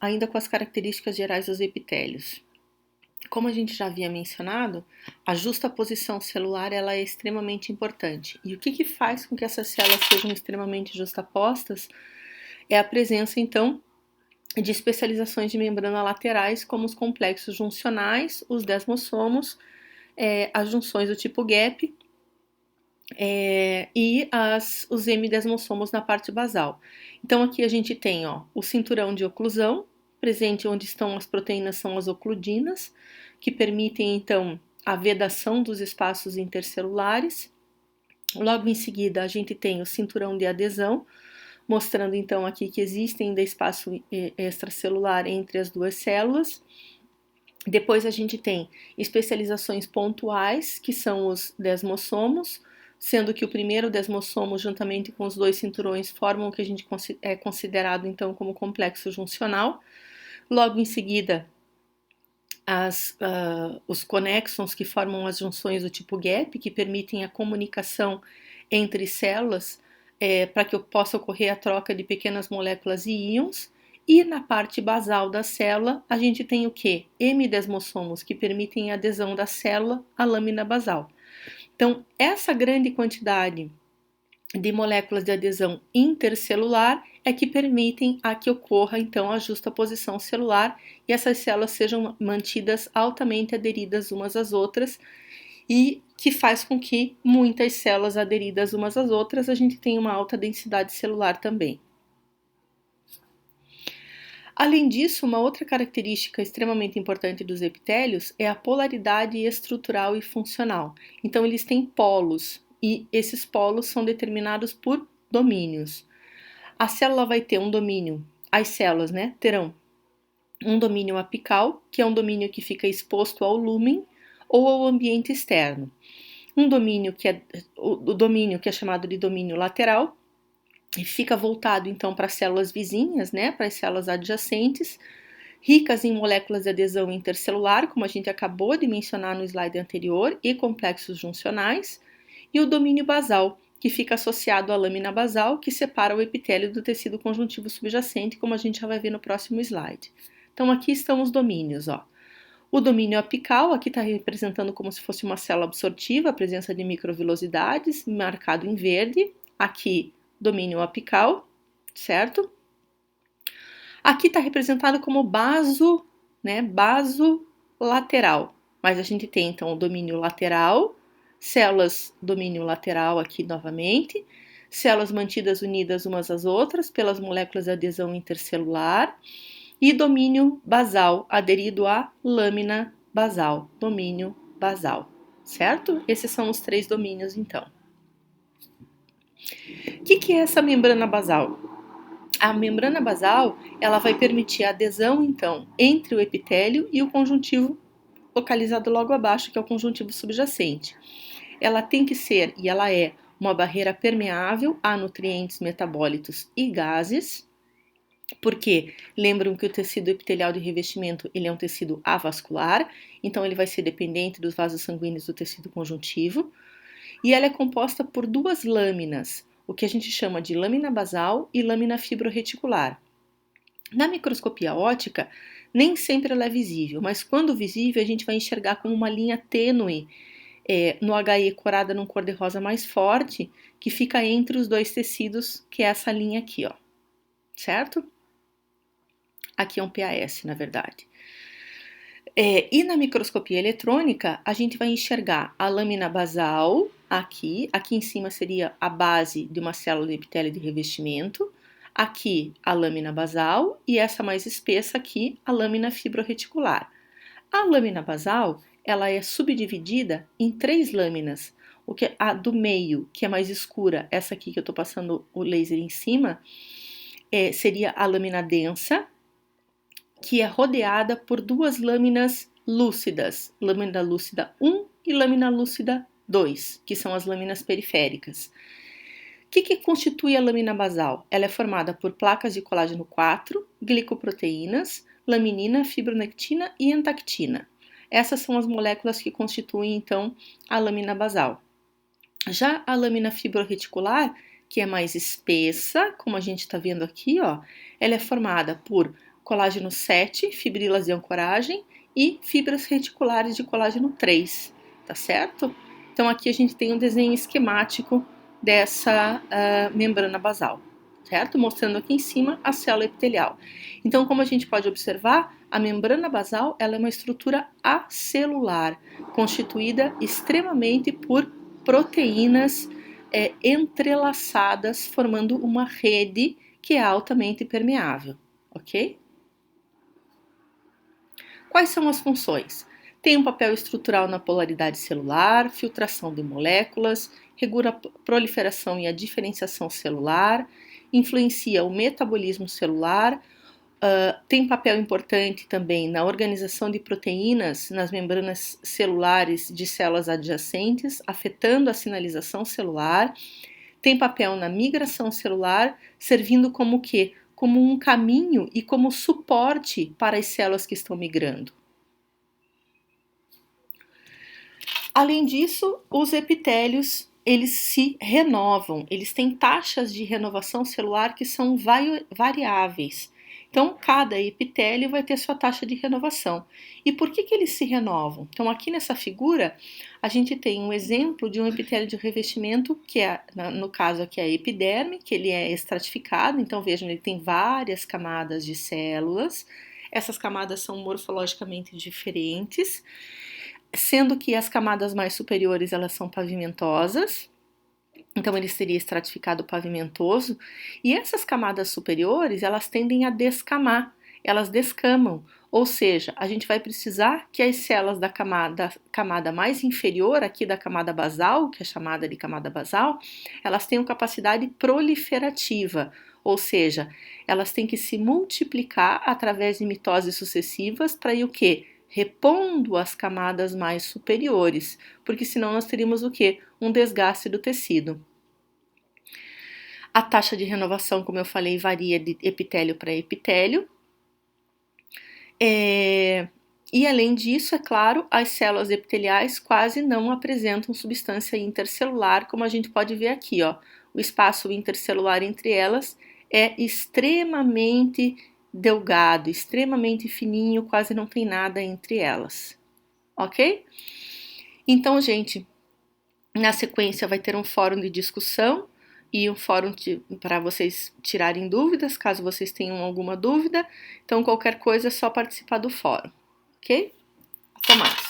ainda com as características gerais dos epitélios. Como a gente já havia mencionado, a justaposição celular ela é extremamente importante. E o que faz com que essas células sejam extremamente justapostas é a presença, então, de especializações de membrana laterais, como os complexos juncionais, os desmossomos, as junções do tipo gap e os hemidesmossomos na parte basal. Então aqui a gente tem o cinturão de oclusão, presente onde estão as proteínas são as ocludinas, que permitem então a vedação dos espaços intercelulares. Logo em seguida a gente tem o cinturão de adesão, mostrando então aqui que existe ainda espaço extracelular entre as duas células. Depois a gente tem especializações pontuais, que são os desmossomos, sendo que o primeiro desmossomo, juntamente com os dois cinturões, formam o que a gente é considerado então como complexo juncional. Logo em seguida, os conexons, que formam as junções do tipo gap, que permitem a comunicação entre células para que possa ocorrer a troca de pequenas moléculas e íons. E na parte basal da célula, a gente tem o quê? Hemidesmossomos, que permitem a adesão da célula à lâmina basal. Então, essa grande quantidade de moléculas de adesão intercelular é que permitem a que ocorra, então, a justaposição celular e essas células sejam mantidas altamente aderidas umas às outras e que faz com que muitas células aderidas umas às outras a gente tenha uma alta densidade celular também. Além disso, uma outra característica extremamente importante dos epitélios é a polaridade estrutural e funcional. Então, eles têm polos e esses polos são determinados por domínios. A célula vai ter um domínio, as células, terão um domínio apical, que é um domínio que fica exposto ao lúmen ou ao ambiente externo. Um domínio que é o domínio que é chamado de domínio lateral, e fica voltado então para as células vizinhas, para as células adjacentes, ricas em moléculas de adesão intercelular, como a gente acabou de mencionar no slide anterior, e complexos juncionais, e o domínio basal, que fica associado à lâmina basal, que separa o epitélio do tecido conjuntivo subjacente, como a gente já vai ver no próximo slide. Então aqui estão os domínios, O domínio apical, aqui está representando como se fosse uma célula absortiva, a presença de microvilosidades, marcado em verde. Aqui, domínio apical, certo? Aqui está representado como baso, baso lateral. Mas a gente tem, então, o domínio lateral, células domínio lateral aqui novamente, células mantidas unidas umas às outras pelas moléculas de adesão intercelular, e domínio basal, aderido à lâmina basal, domínio basal, certo? Esses são os três domínios, então. O que é essa membrana basal? A membrana basal, ela vai permitir a adesão, então, entre o epitélio e o conjuntivo localizado logo abaixo, que é o conjuntivo subjacente. Ela tem que ser, e ela é, uma barreira permeável a nutrientes, metabólitos e gases, porque lembram que o tecido epitelial de revestimento ele é um tecido avascular, então ele vai ser dependente dos vasos sanguíneos do tecido conjuntivo, e ela é composta por duas lâminas, o que a gente chama de lâmina basal e lâmina fibroreticular. Na microscopia óptica, nem sempre ela é visível, mas quando visível a gente vai enxergar como uma linha tênue no HE corada num cor-de-rosa mais forte, que fica entre os dois tecidos, que é essa linha aqui, certo? Aqui é um PAS, na verdade. E na microscopia eletrônica, a gente vai enxergar a lâmina basal aqui em cima seria a base de uma célula de epitélio de revestimento, aqui a lâmina basal e essa mais espessa aqui, a lâmina fibroreticular. A lâmina basal, ela é subdividida em três lâminas, a do meio, que é mais escura, essa aqui que eu estou passando o laser em cima, seria a lâmina densa, que é rodeada por duas lâminas lúcidas, lâmina lúcida 1 e lâmina lúcida 2, que são as lâminas periféricas. O que constitui a lâmina basal? Ela é formada por placas de colágeno 4, glicoproteínas, laminina, fibronectina e entactina. Essas são as moléculas que constituem, então, a lâmina basal. Já a lâmina fibroreticular, que é mais espessa, como a gente está vendo aqui, ela é formada por colágeno 7, fibrilas de ancoragem, e fibras reticulares de colágeno 3, tá certo? Então aqui a gente tem um desenho esquemático dessa membrana basal, certo? Mostrando aqui em cima a célula epitelial. Então, como a gente pode observar, a membrana basal ela é uma estrutura acelular, constituída extremamente por proteínas entrelaçadas, formando uma rede que é altamente permeável, ok? Quais são as funções? Tem um papel estrutural na polaridade celular, filtração de moléculas, regula a proliferação e a diferenciação celular, influencia o metabolismo celular, tem papel importante também na organização de proteínas nas membranas celulares de células adjacentes, afetando a sinalização celular, tem papel na migração celular, servindo como o quê? Como um caminho e como suporte para as células que estão migrando. Além disso, os epitélios, eles se renovam, eles têm taxas de renovação celular que são variáveis. Então, cada epitélio vai ter sua taxa de renovação. E por que eles se renovam? Então, aqui nessa figura, a gente tem um exemplo de um epitélio de revestimento, que é, no caso aqui, a epiderme, que ele é estratificado. Então, vejam, ele tem várias camadas de células. Essas camadas são morfologicamente diferentes, sendo que as camadas mais superiores, elas são pavimentosas. Então, ele seria estratificado pavimentoso, e essas camadas superiores, elas tendem a descamar, elas descamam, ou seja, a gente vai precisar que as células da camada mais inferior, aqui da camada basal, que é chamada de camada basal, elas tenham capacidade proliferativa, ou seja, elas têm que se multiplicar através de mitoses sucessivas para ir o quê? Repondo as camadas mais superiores, porque senão nós teríamos o quê? Um desgaste do tecido. A taxa de renovação, como eu falei, varia de epitélio para epitélio. E além disso, é claro, as células epiteliais quase não apresentam substância intercelular, como a gente pode ver aqui, ó. O espaço intercelular entre elas é extremamente delgado, extremamente fininho, quase não tem nada entre elas, ok? Então, gente, na sequência vai ter um fórum de discussão e um fórum para vocês tirarem dúvidas, caso vocês tenham alguma dúvida. Então, qualquer coisa é só participar do fórum, ok? Até mais!